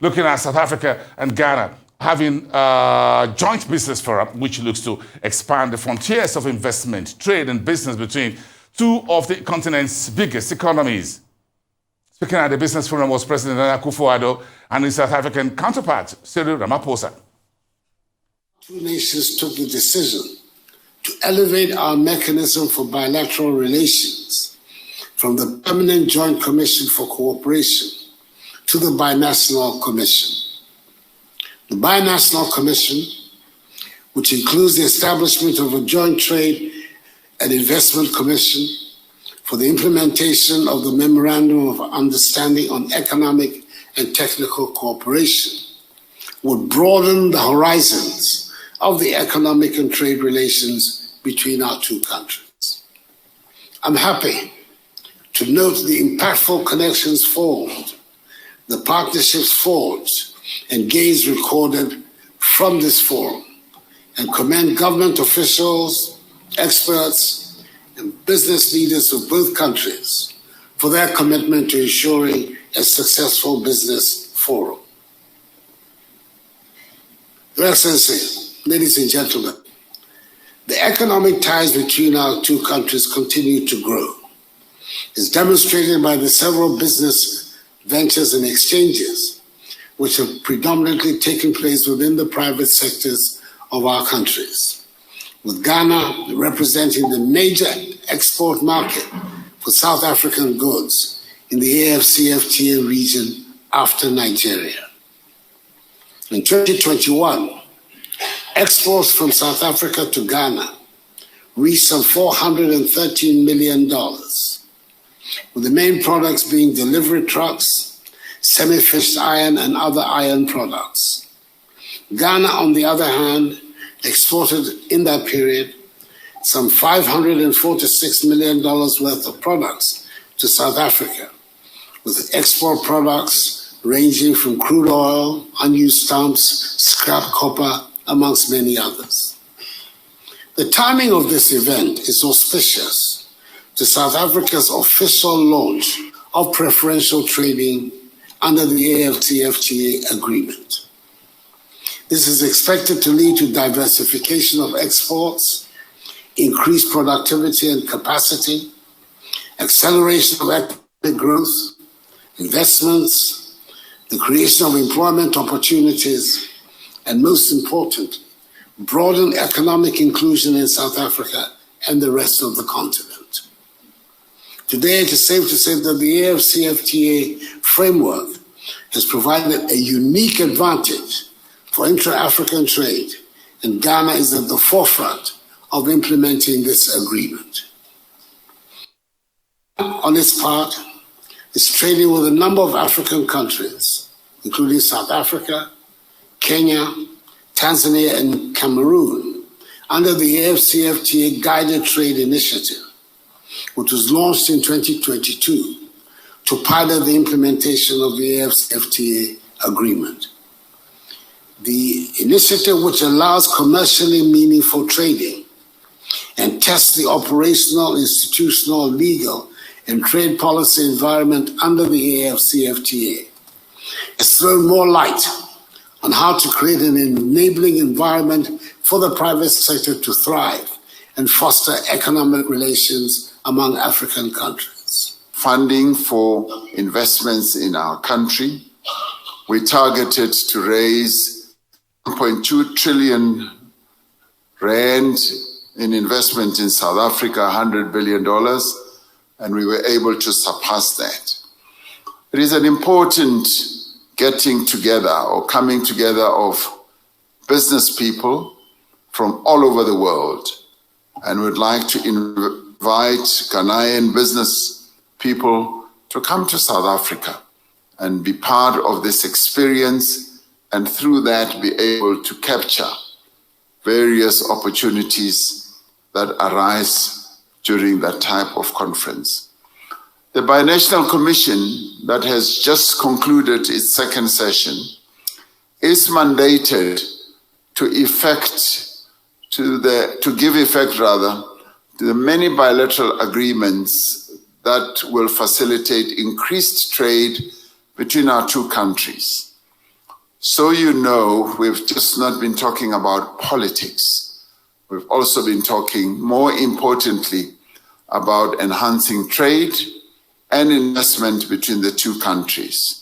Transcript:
looking at South Africa and Ghana having a joint business forum, which looks to expand the frontiers of investment, trade, and business between two of the continent's biggest economies. Speaking at the business forum was President Nana Akufo-Addo and his South African counterpart, Cyril Ramaphosa. Two nations took the decision to elevate our mechanism for bilateral relations from the Permanent Joint Commission for Cooperation to the Binational Commission. The Binational Commission, which includes the establishment of a Joint Trade and Investment Commission for the implementation of the Memorandum of Understanding on Economic and Technical Cooperation, would broaden the horizons of the economic and trade relations between our two countries. I'm happy to note the impactful connections formed, the partnerships forged, and gains recorded from this forum, and commend government officials, experts, and business leaders of both countries for their commitment to ensuring a successful business forum. Your Excellency, ladies and gentlemen, the economic ties between our two countries continue to grow. It's demonstrated by the several business ventures and exchanges which have predominantly taken place within the private sectors of our countries, with Ghana representing the major export market for South African goods in the AFCFTA region after Nigeria. In 2021, exports from South Africa to Ghana reached some $413 million, with the main products being delivery trucks, semi-fished iron, and other iron products. Ghana, on the other hand, exported in that period some $546 million worth of products to South Africa, with export products ranging from crude oil, unused stumps, scrap copper, amongst many others. The timing of this event is auspicious to South Africa's official launch of preferential trading under the AfCFTA agreement. This is expected to lead to diversification of exports, increased productivity and capacity, acceleration of economic growth, investments, the creation of employment opportunities, and most important, broaden economic inclusion in South Africa and the rest of the continent. Today, it is safe to say that the AfCFTA framework has provided a unique advantage for intra-African trade, and Ghana is at the forefront of implementing this agreement. On its part, is trading with a number of African countries, including South Africa, Kenya, Tanzania, and Cameroon, under the AfCFTA Guided Trade Initiative, which was launched in 2022 to pilot the implementation of the AfCFTA agreement. The initiative, which allows commercially meaningful trading and tests the operational, institutional, legal, and trade policy environment under the AfCFTA, has thrown more light on how to create an enabling environment for the private sector to thrive and foster economic relations among African countries. Funding for investments in our country, we targeted to raise 1.2 trillion rand in investment in South Africa, $100 billion, and we were able to surpass that. It is an important getting together or coming together of business people from all over the world, and we'd like to invite Ghanaian business people to come to South Africa and be part of this experience, and through that be able to capture various opportunities that arise during that type of conference. The Binational Commission that has just concluded its second session is mandated to give effect to the many bilateral agreements that will facilitate increased trade between our two countries. So you know, we've just not been talking about politics. We've also been talking, more importantly, about enhancing trade and investment between the two countries.